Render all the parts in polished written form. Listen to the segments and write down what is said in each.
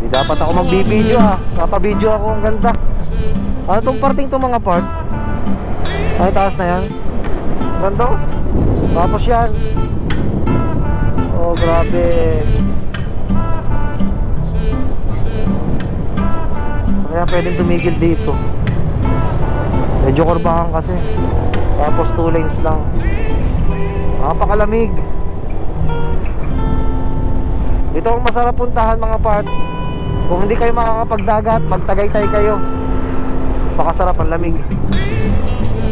Di dapat ako magbibideo ha. Napabideo ako, ang ganda. Ano tong parting to mga part? Ay, taas na yan. Ganda oh. Tapos yan. Oh, grabe. Kaya pwedeng tumigil dito. Medyo kurbahan kasi. Tapos 2 lanes lang. Napakalamig. Ito ang masarap puntahan mga part. Kung hindi kayo makakapagdagat, magtagaytay kayo. Pakasarap ang lamig.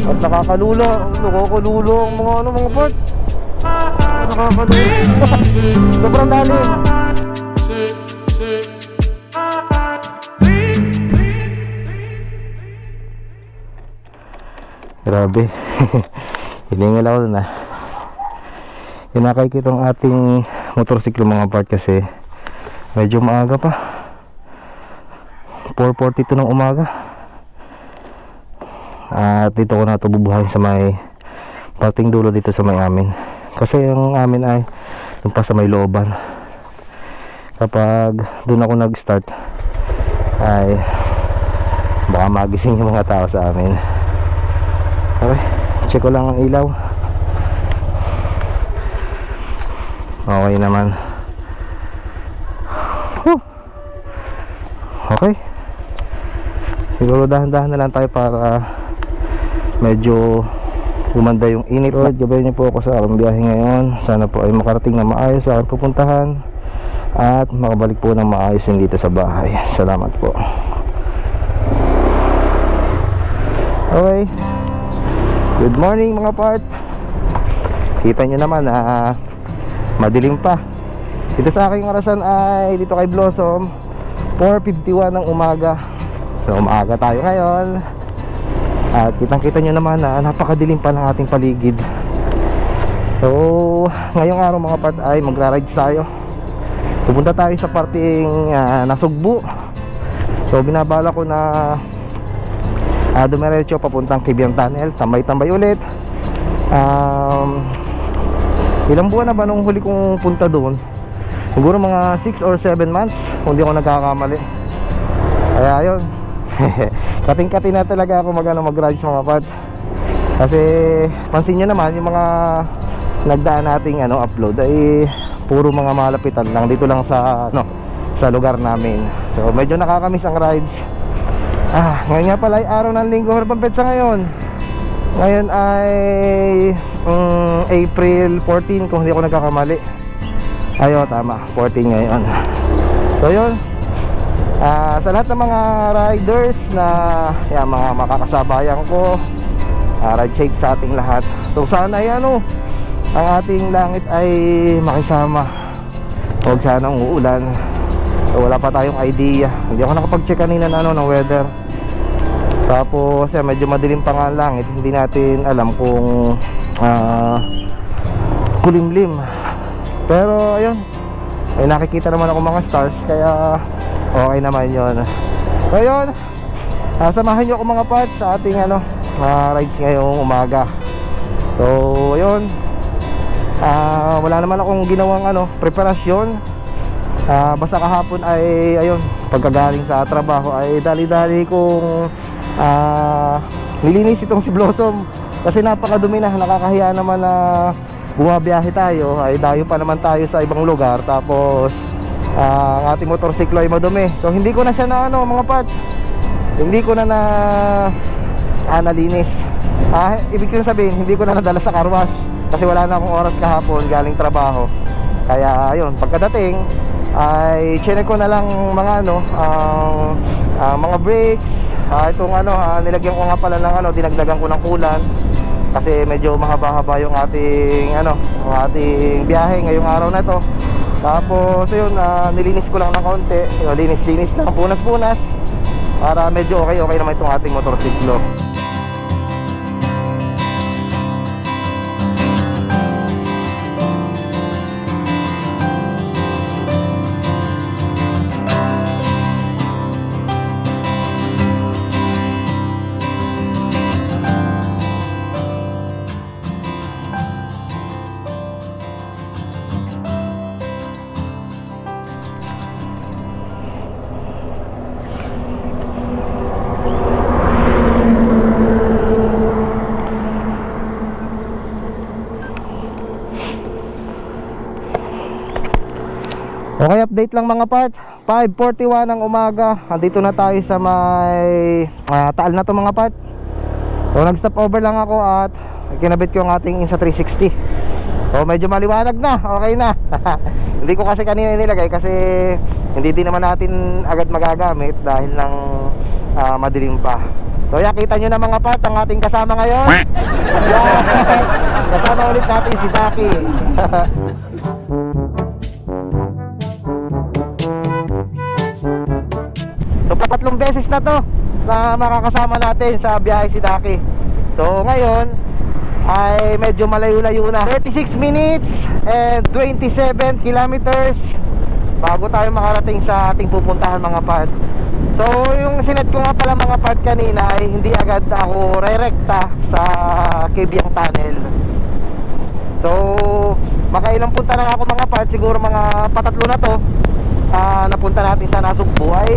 At nakakalulo ang mga part. Nakakalulo. Sobrang lalim. Grabe. Hiningal ako na. Hinakay ko itong ating motorsiklo mga part kasi medyo maaga pa. 4:42 ng umaga. At dito ko na ito bubuhayin sa may parting dulo dito sa may amin. Kasi yung amin ay doon pa sa may looban. Kapag doon ako nag-start ay baka magising yung mga tao sa amin. Okay, check ko lang ang ilaw. Okay naman. Okay. Siguro dahan-dahan na lang tayo para medyo gumanda yung init. Lord, gabayan niyo po ako sa aking biyahe ngayon. Sana po ay makarating na maayos sa aking pupuntahan at makabalik po ng maayos din dito sa bahay. Salamat po. Okay. Good morning mga part. Kita nyo naman na madilim pa. Dito sa aking orasan ay dito kay Blossom 4:51 ng umaga. So umaga tayo ngayon. At kitang-kita nyo naman na napakadilim pa ng ating paligid. So ngayong araw mga part ay magra-rides tayo. Pupunta tayo sa parting Nasugbu. So binabala ko na dumiretso papuntang Kibyang Tunnel. Tambay-tambay ulit. Ilang buwan na ba nung huli kong punta doon? Siguro mga 6 or 7 months kung di ako nagkakamali. Kaya ayun. Kating-kating na talaga ako mag-rides mga part. Kasi pansin nyo naman yung mga nagdaan nating upload ay puro mga malapitan lang dito lang sa sa lugar namin. So medyo nakakamiss ang rides. Ngayon nga pala ay araw ng linggo. Ano bang petsa ngayon? Ngayon ay April 14 kung hindi ako nagkakamali. Ayo, tama, 14 ngayon. So yun, sa lahat ng mga riders na mga makakasabayan ko, ride safe sa ating lahat. So sana ay ang ating langit ay makisama. Huwag sanang uulan. So wala pa tayong idea. Hindi ako nakapag-check kanina ng weather. Tapos medyo madilim pa nga ang langit. Hindi natin alam kung kulimlim. Pero ayun, ay nakikita naman ako mga stars. Kaya okay naman yun. So ayun, samahan nyo ako mga part sa ating rides ngayong umaga. So ayun, wala naman akong ginawang preparasyon. Basta kahapon ay ayun, pagkagaling sa trabaho ay dali-dali kong nilinis itong si Blossom. Kasi napakadumi na, nakakahiya naman na bumabiyahe tayo, ay dayo pa naman tayo sa ibang lugar. Tapos ang ating motorsiklo ay madumi. So hindi ko na siya na mga parts, hindi ko na nalinis. Ibig ko sabihin, hindi ko na nadala sa car wash kasi wala na akong oras kahapon galing trabaho. Kaya ayun, pagkadating ay chinek ko na lang mga mga brakes. Itong nilagyan ko nga pala ng dinagdagan ko ng kulan kasi medyo mahaba-haba yung ating ating biyahe ngayong araw na to. Tapos ayun, nilinis ko lang ng konti, linis lang, punas-punas para medyo okay naman itong ating motorsiklo. update lang mga part. 5:41 ng umaga. Andito na tayo sa may Taal na to mga part. So nag-stop over lang ako at kinabit ko yung ating Insta360. So medyo maliwanag na, okay na. Hindi ko kasi kanina nilagay kasi hindi din naman natin agad magagamit dahil ng madilim pa. So yan, kita nyo na mga part ang ating kasama ngayon. Kasama ulit natin si Daki. So patlong beses na to na makakasama natin sa biyahe si Daki. So ngayon ay medyo malayo-layo na, 36 minutes and 27 kilometers bago tayo makarating sa ating pupuntahan mga part. So yung sinet ko nga pala mga part kanina ay hindi agad ako rerekta sa Kibyang Tunnel. So makailang punta na ako mga part, siguro mga patatlo na to napunta natin sa Nasugbu ay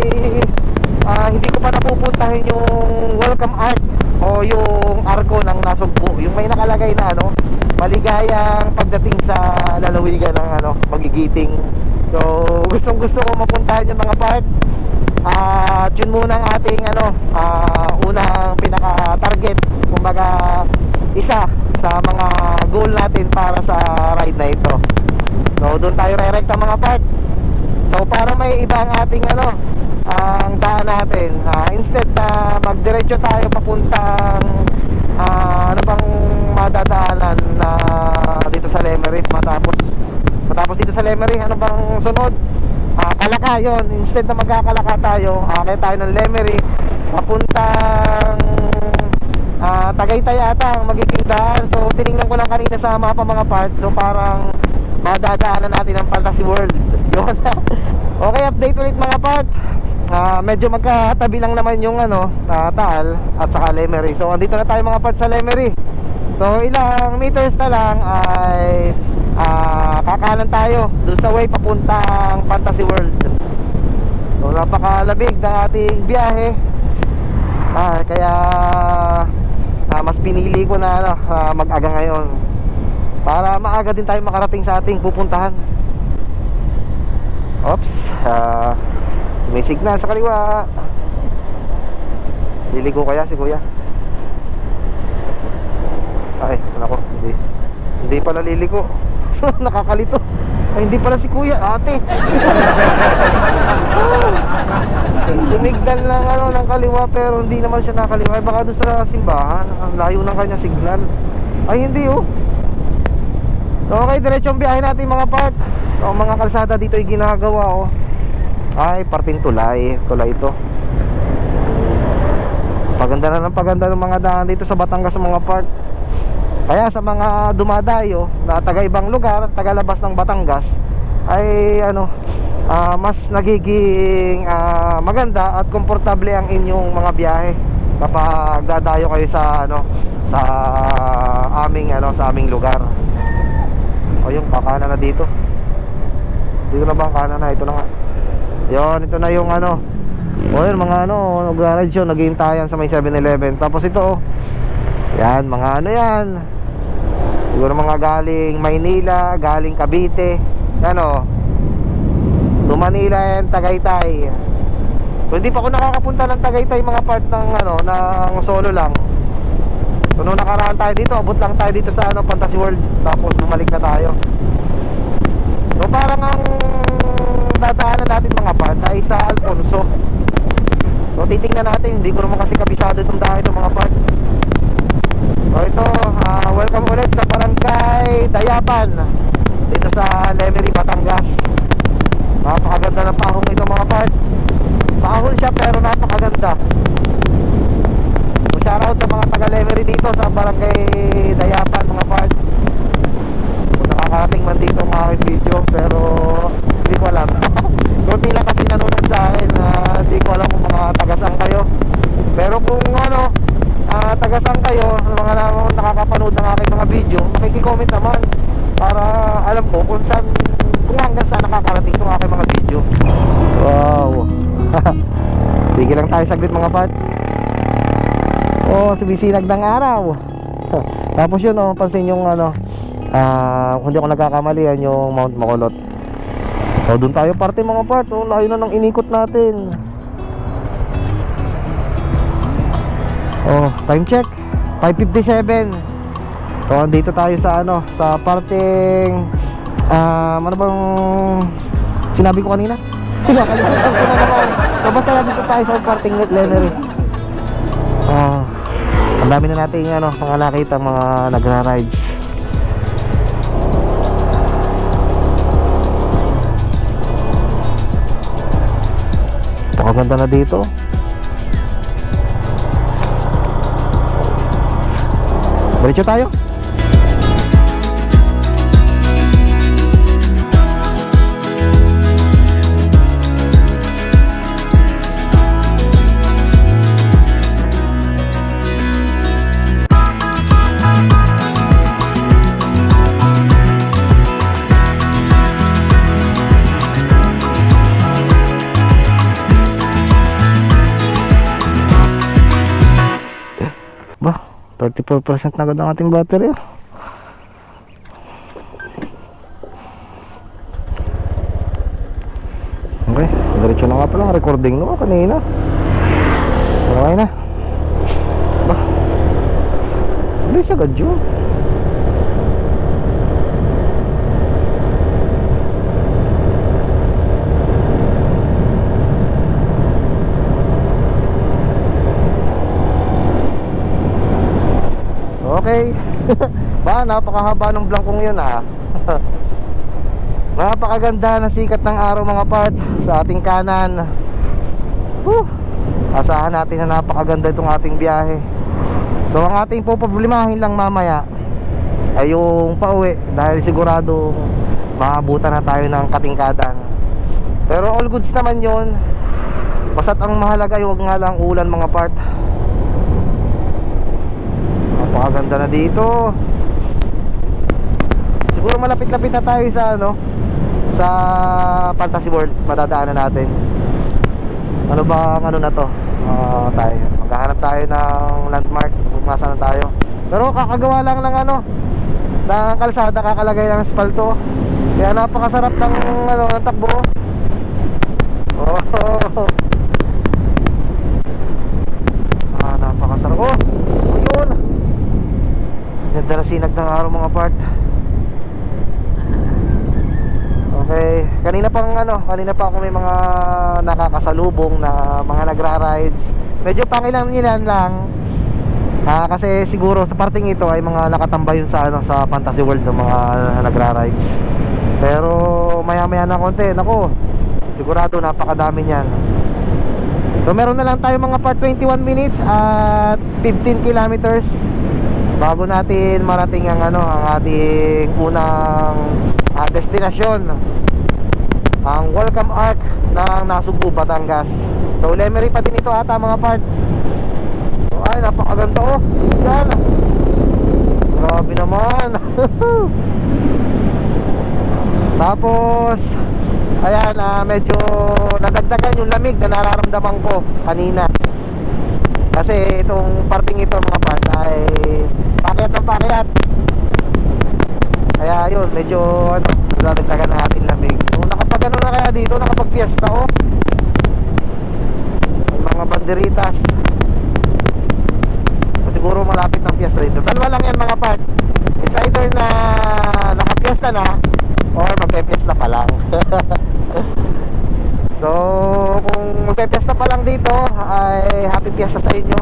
hindi ko pa napupuntahin yung welcome arch o yung arko ng Nasugbu, yung may nakalagay na maligayang pagdating sa lalawigan ng Magigiting. So gustong gusto ko mapuntahan yung mga part. At yun muna ang ating unang pinaka-target, kumbaga isa sa mga goal natin para sa ride na ito. So doon tayo re-rekta mga part. So para may iba ang ating ang daan natin, instead na magdiretso tayo papuntang ano bang madadaanan na dito sa Lemery, matapos dito sa Lemery, ano bang sunod? Kalaka yun. Instead na magkakalaka tayo, kaya tayo ng Lemery papuntang Tagaytay ata ang magiging daan. So tinignan ko lang kanina sa mapa mga part. So parang madadaanan natin ang Fantasy World. Yun. Okay, update ulit mga part. Medyo magkatabi lang naman yung Taal at saka Lemery. So andito na tayo mga part sa Lemery. So ilang meters na lang ay kakanan tayo doon sa way papuntang Fantasy World. So napakalamig ng ating biyahe. Kaya mas pinili ko na mag-aga ngayon para maaga din tayo makarating sa ating pupuntahan. Oops, may signal sa kaliwa. Liligo kaya si kuya? Ay, nako, hindi pala liliko. Nakakalito. Ay, hindi pala si kuya, ate. Sumignal ng ng kaliwa pero hindi naman siya nakaliwa. Ay, baka doon sa simbahan, ang layo ng kanya signal. Ay, hindi Okay, diretso ang biyahe natin mga part. So mga kalsada dito ay ginagawa ay parting tulay ito. Paganda na ng paganda ng mga daan dito sa Batangas mga part. Kaya sa mga dumadayo na taga ibang lugar, taga labas ng Batangas ay mas nagiging maganda at komportable ang inyong mga biyahe kapag dadayo kayo sa sa aming lugar. O yung kakana na dito. Dito na ba ang kanan na? Ito na nga. Yun, ito na yung o yun mga garage yun, naghihintayan sa may 7-Eleven. Tapos ito yan, mga yan. Siguro mga galing Maynila, galing Cavite. To Manila and Tagaytay. So hindi pa ako nakakapunta ng Tagaytay mga part ng ng solo lang. So nung nakaraan tayo dito, abot lang tayo dito sa Fantasy World. Tapos bumalik na tayo. So parang ang dadaanan natin mga part ay sa Alfonso. So titingnan natin, hindi ko naman kasi kabisado itong daan ito mga part. So ito, welcome ulit sa Barangay Dayapan dito sa Lemery, Batangas. Napakaganda ng pahong ito mga part. Pahon siya pero napakaganda. So shoutout sa mga taga Lemery dito sa Barangay Dayapan mga part. Kung nakakarating man dito ang aking video, pero hindi ko alam. Kunti lang kasi nanonood sa akin, hindi ko alam kung mga tagasang kayo. Pero kung tagasang kayo, mga nakakapanood ng aking mga video, makikicomment naman para alam ko kung hanggang saan nakakarating itong aking mga video. Wow. Bigil lang tayo saglit mga part. Sumisinag ng araw. Tapos yun pansin yung kung di ako nagkakamali yan yung Mount Makulot. O doon tayo parte mga part. O layo na ng inikot natin. O time check 5:57. So dito tayo sa ano, sa parteng ano bang sinabi ko kanina? Nakalimutan ko na naman. So basta dito tayo sa parteng Lemery. Ang dami na natin ano, mga nakita mga nagra-rides. Pakaganda na dito. Diretso tayo. Bah, 34% na agad ang ating battery. Okay, diretso na nga pala ang recording no kanina. Okay na. Bah, bilis agad yun. Okay. Ba, napakahaba ng blankong yun ah. Napakaganda na sikat ng araw mga part sa ating kanan. Asahan natin na napakaganda itong ating biyahe. So ang ating poproblemahin lang mamaya ay yung pauwi, dahil sigurado maabutan na tayo ng katingkadan. Pero all goods naman yon. Basta't ang mahalaga ay huwag nga lang ulan mga part. Napakaganda na dito. Siguro malapit-lapit na tayo sa ano, sa Fantasy World. Madadaanan natin. Ano ba ang ano na to? Tayo maghahanap tayo ng landmark kung nasaan na tayo. Pero kakagawa lang ng ano, ng kalsada, kakalagay ng asfalto. Kaya napakasarap ng ano, ng takbo. Napakasarap. Ayun. Ganda na sinag ng araw mga part. Okay, kanina pa ako may mga nakakasalubong na mga nagra-rides. Medyo pangilan-ilan lang. Kasi siguro sa parting ito ay mga nakatambay yun sa ano, sa Fantasy World ng mga nagra-rides. Pero maya-maya na konti, nako. Sigurado napakadami niyan. So meron na lang tayo mga part 21 minutes at 15 kilometers bago natin marating ang ano, ang ating unang destinasyon, ang welcome arc ng Nasugbu, Batangas. So Lemery pa din ito ata mga part. So, ay napakaganda oh. Yan. Grabe naman. Tapos ayan, medyo nadagdagan yung lamig na nararamdaman ko kanina. Kasi itong parting ito mga part ay pakyat ng pakyat. Kaya yun, medyo ano, nadagdagan na ating lamig. So nakapag ano na kaya dito, nakapag fiesta oh. May mga banderitas. So, siguro malapit ng fiesta dito. Dalawa lang yan mga part. It's either na nakapiesta na or magpe-fiesta pa lang. So kung magpe-fiesta pa lang dito ay happy fiesta sa inyo.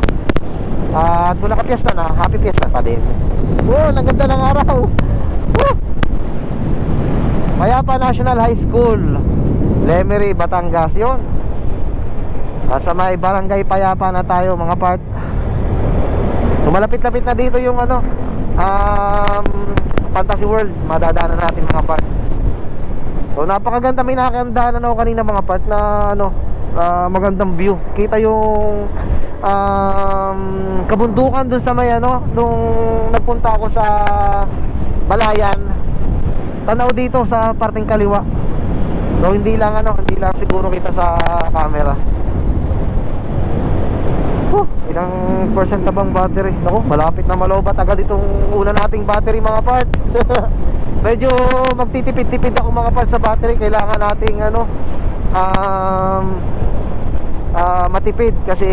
At kung naka-fiesta na, happy fiesta pa din. Naganda ng araw. Payapa National High School, Lemery, Batangas. Yun, sa may barangay Payapa na tayo mga part. So malapit-lapit na dito yung ano, Fantasy World. Madadaanan natin mga part. So napakaganda, may nakakandaanan ako kanina mga part na ano, magandang view. Kita yung kabundukan dun sa may ano, nung nagpunta ako sa Balayan. Tanaw dito sa parteng kaliwa. So hindi lang ano, hindi lang siguro kita sa camera. Ilang percent na bang battery? Ako, malapit na malobat agad itong una nating battery mga part. medyo magtitipid-tipid ako mga parts sa battery. Kailangan nating matipid kasi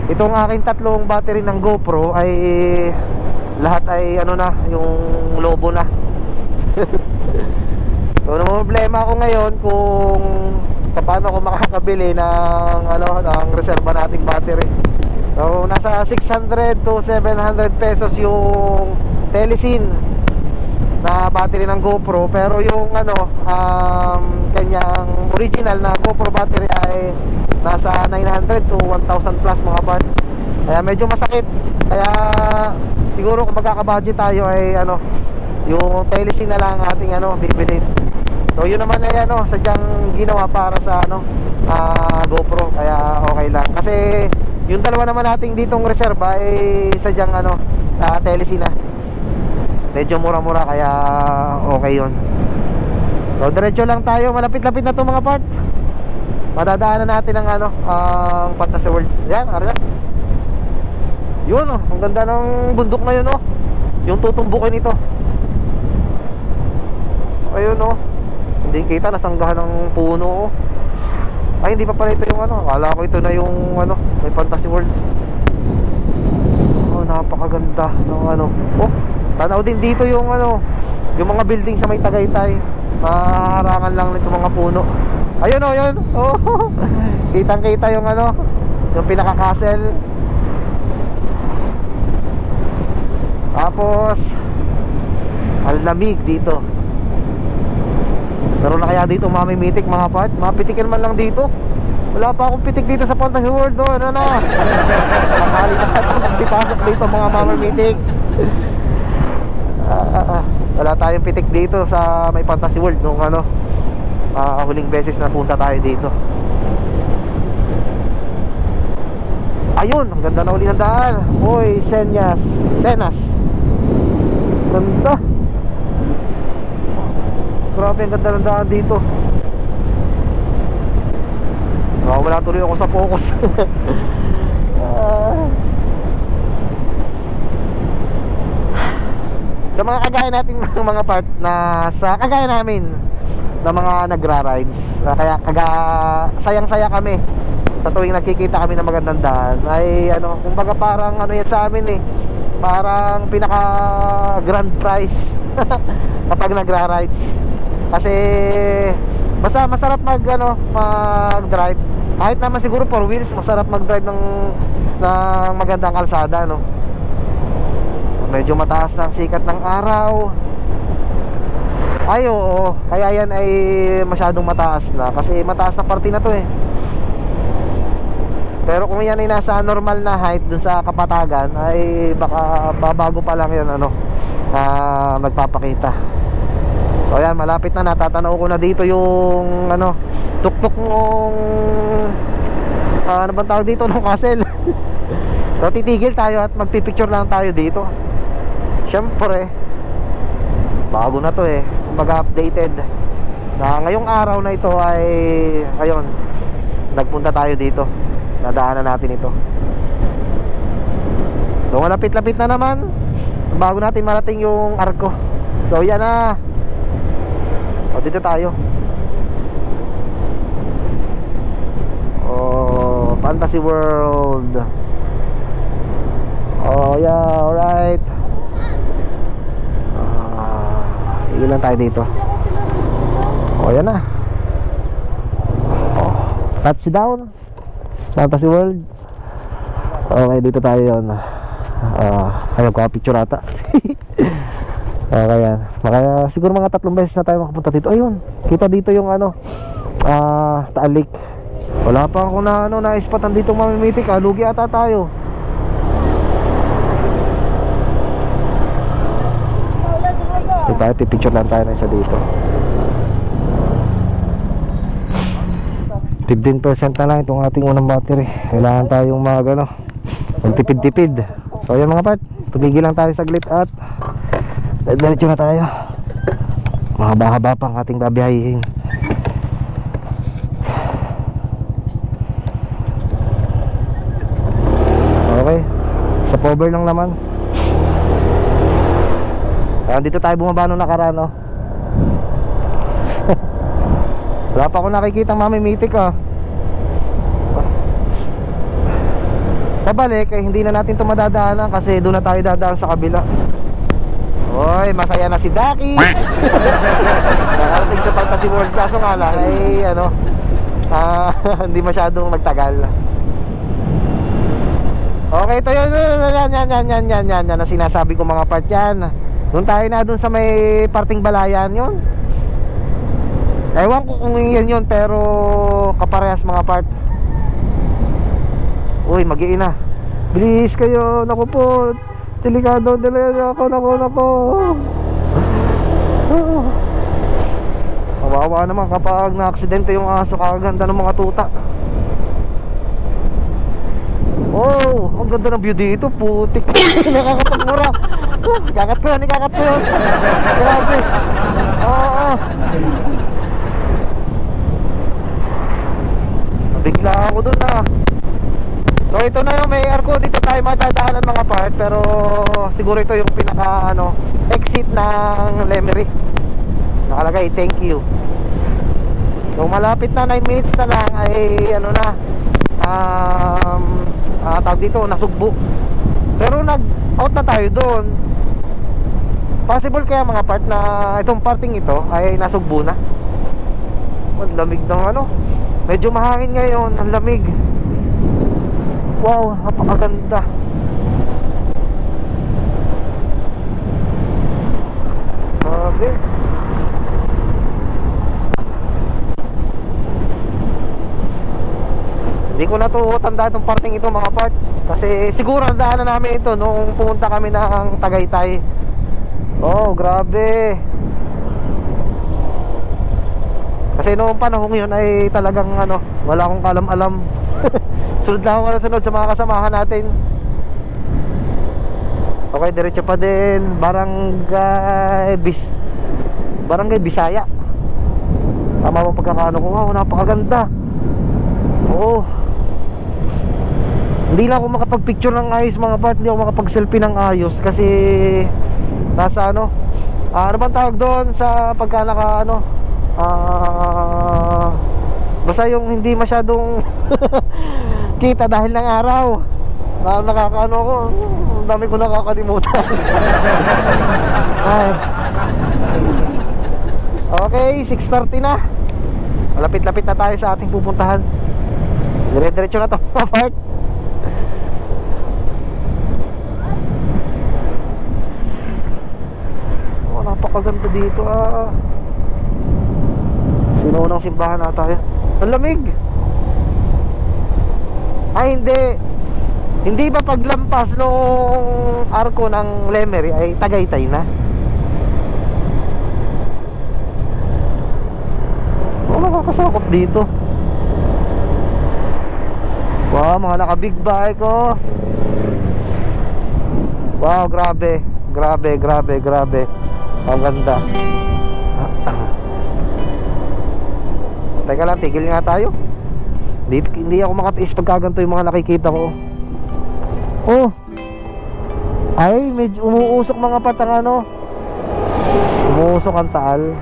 itong aking tatlong battery ng GoPro ay lahat ay yung lobo na. So problema ako ngayon kung paano ako makakabili ng reserva nating battery. So nasa 600 to 700 pesos yung Telesin na battery ng GoPro, pero yung kanyang original na GoPro battery ay nasa 900 to 1,000 plus mga part. Kaya medyo masakit. Kaya siguro kung magkaka-budget tayo ay yung Telesin na lang ating bibilin. So yun naman ay sadyang ginawa para sa GoPro, kaya okay lang. Kasi yung dalawa naman nating ditong reserva ay sadyang Telesin na. Medyo mura-mura kaya okay yun. So diretso lang tayo, malapit-lapit na to mga part. Madadaanan natin ang Fantasy World. Yan, arya. Yun ang ganda ng bundok na yun yung tutumbukin ito. Ayun hindi kita, nasanggahan ng puno Ay hindi pa pala ito yung akala ko ito na yung may Fantasy World. Napakaganda ng tanaw din dito yung yung mga building sa may Tagaytay. Maharangan lang nito mga puno. Ayun yun. Kitang kita yung yung pinaka-castle. Tapos ang lamig dito. Meron na kaya dito mamimitik mga part? Mapitikin man lang dito. Wala pa akong pitik dito sa Fantasy World Nakali na si pasok dito mga mamimitik. Wala tayong pitik dito sa may Fantasy World nung huling beses na punta tayo dito. Ayun, ang ganda na uli ng daan. Uy, Senas. Ganda. Grabe, ang ganda ng daan dito. Wala tuloy ako sa focus. Sa mga kagaya natin mga part na sa kagaya namin na mga nagra-rides, kaya sayang-saya kami sa tuwing nakikita kami ng magandang daan. Ay kumbaga parang yan sa amin parang pinaka grand prize kapag nagra-rides. Kasi basta masarap mag-drive. Kahit naman siguro 4 wheels, masarap mag-drive ng magandang kalsada Medyo mataas ng sikat ng araw. Ay oo, kaya yan ay masyadong mataas na. Kasi mataas na parte na to Pero kung yan ay nasa normal na height dun sa Kapatagan, ay baka babago pa lang yan nagpapakita. So ayan, malapit na, natatanaw ko na dito yung tuktok ng ano bang tawag dito ng castle. So titigil tayo at magpipicture lang tayo dito. Siyempre bago na to kumbaga updated na ngayong araw na ito ay ayun, nagpunta tayo dito, nadaanan natin ito. So malapit-lapit na naman bago natin marating yung Arco. So yan na. Dito tayo. Fantasy World. Yeah, alright. Ilan tayo dito? Yan na. Touchdown Fantasy World. Okay, dito tayo yun. Ayaw ko picture ata. Okay yan. Kaya siguro mga 3 beses na tayo makapunta dito. Ayun, kita dito yung Taal Lake. Wala pa ako na na-spotan dito mamimitik. Lugi ata tayo. So tayo, pipicture lang tayo na isa dito. 15% na lang itong ating unang battery. Kailangan tayong magtipid-tipid. So yan mga part, tumigil lang tayo saglit at diretso na tayo. Mahaba-haba pang ating babiyahin. Okay, sa cover lang naman. Dito tayo bumaba nung nakaraan, no? Wala pa ako nakikita mamimitik, ah. Pabalik, eh, hindi na natin ito madadaanan kasi doon na tayo dadaan sa kabila. Oy, masaya na si Daki. Nakarating sa Fantasy World, kaso nga lang, ay ano, hindi masyadong magtagal. Okay, ito yan na sinasabi ko mga part yan. Doon tayo na doon sa may parting balayan yun. Ewan ko kung yan yun, pero kaparehas mga part. Uy, mag-iin na. Bilis kayo, naku po. Delikado, ako, naku. Kawawa naman kapag na-aksidente yung aso, kaganda ng mga tuta. Oh, ang ganda ng view dito, putik. Nakakapagmura. Ikakat ko yun. Grabe. Oo. Nabigla ako dun, ah. So ito na yung may arko, dito tayo madadaanan mga part. Pero siguro ito yung pinaka exit ng Lemery. Nakalagay, thank you. So malapit na, 9 minutes na lang ay tawag dito, nasugbo. Pero nag-out na tayo doon. Possible kaya mga part na itong parting ito ay nasugbo na. Ang lamig ng medyo mahangin ngayon, ang lamig. Wow, napakaganda. Okay. Hindi ko na to tanda itong parting ito mga part. Kasi siguro nadaanan namin ito nung pumunta kami ng Tagaytay. Oh, grabe. Kasi noong panahon yun ay talagang wala akong kalam-alam. Sunod lang ako na sunod sa mga kasamahan natin. Okay, diretso pa din. Barangay Bisaya. Tama ba pagkakaano ko? Wow, napakaganda. Oo. Hindi lang ako makapag-picture ng ayos mga part. Hindi ako makapag-selfie ng ayos. Kasi nasa ano bang tawag doon sa pagka naka basta yung hindi masyadong kita dahil ng araw na nakakaano ko, ang dami ko nakakalimutan. Ay. Okay, 6:30 na. Malapit-lapit na tayo sa ating pupuntahan. Dire-diretso na to, part. Oh, napakaganda dito, ah. Sinuunang simbahan na tayo. Ang lamig. Ay, hindi ba paglampas nung arko ng Lemery ay Tagaytay na? Oh, nakakasakot dito. Wow, mga naka big bike, oh. Wow, grabe. Ang ganda. Teka lang, tigil nga tayo. Hindi ako makatiis pagkaganto yung mga nakikita ko. Oh. Ay, medyo umuusok mga patang umuusok ang taal.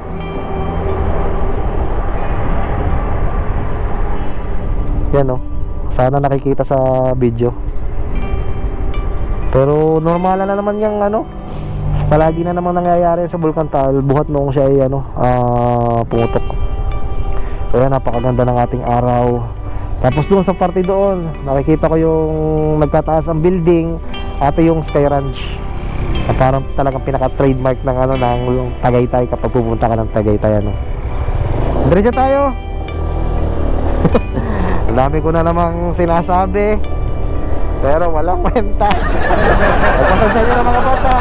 Yan, oh. Sana nakikita sa video. Pero normal na naman yung palagi na naman nangyayari sa Bulkan Taal buhat noong siya ay pumutok. So yan, napakaganda ng ating araw. Tapos doon sa party doon, nakikita ko yung nagtataas ang building at yung Sky Ranch. At parang talagang pinaka-trademark ng ng Tagaytay kapag pupunta ka ng Tagaytay, Diretso tayo. Ang dami ko na namang sinasabi, pero walang kwenta. Pasensya nyo na mga bata.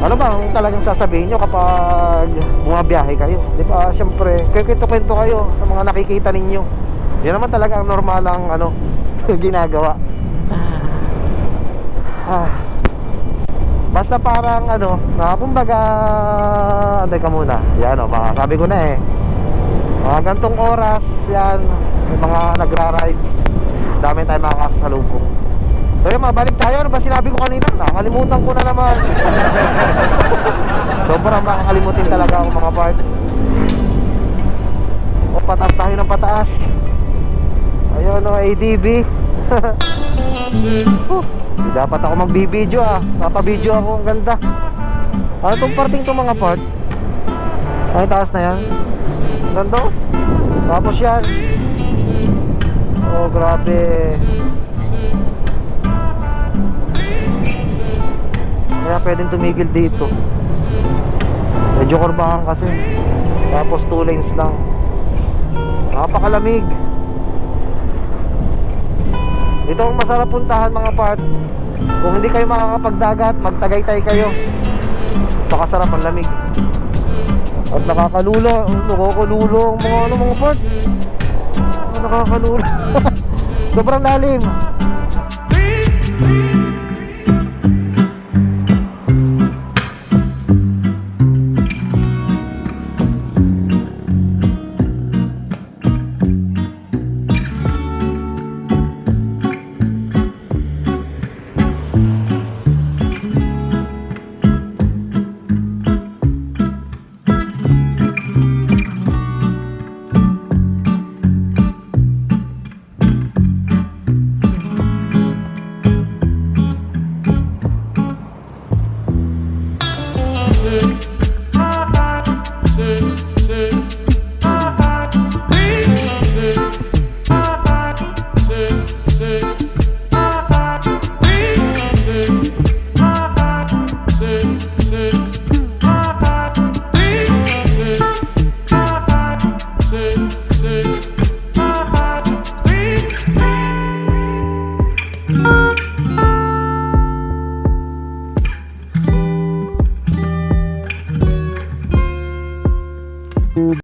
Ano ba ang talagang sasabihin nyo kapag bumabiyahe kayo? Di ba, syempre, kwento-kwento kayo sa mga nakikita ninyo. Yan naman talaga ang normalang ginagawa. Basta parang kumbaga, teka muna. Yan, sabi ko na mga gantong oras, yan, may mga nagra-rides. Dami tayong makakasalubong. So So yun, mabalik tayo. Ano ba sinabi ko kanina? Nakalimutan ko na naman. Sobrang makakalimutin talaga ako mga part. O, pataas tayo ng pataas. Ayun o, ADB. Di dapat ako magbibideo ah. Napabideo ako, ang ganda. Ano itong parting itong mga part? Ay, taas na yan. Ganda oh. Tapos yan. Oh, grabe. Kaya pwedeng tumigil dito. Medyo kurbahan kasi. Tapos 2 lanes lang. Napakalamig. Ito ang masarap puntahan mga part. Kung hindi kayo makakapagdagat, magtagaytay kayo. Pakasarap ang lamig. At nakakalulo ang mga part. Nakakalulo. Sobrang lalim.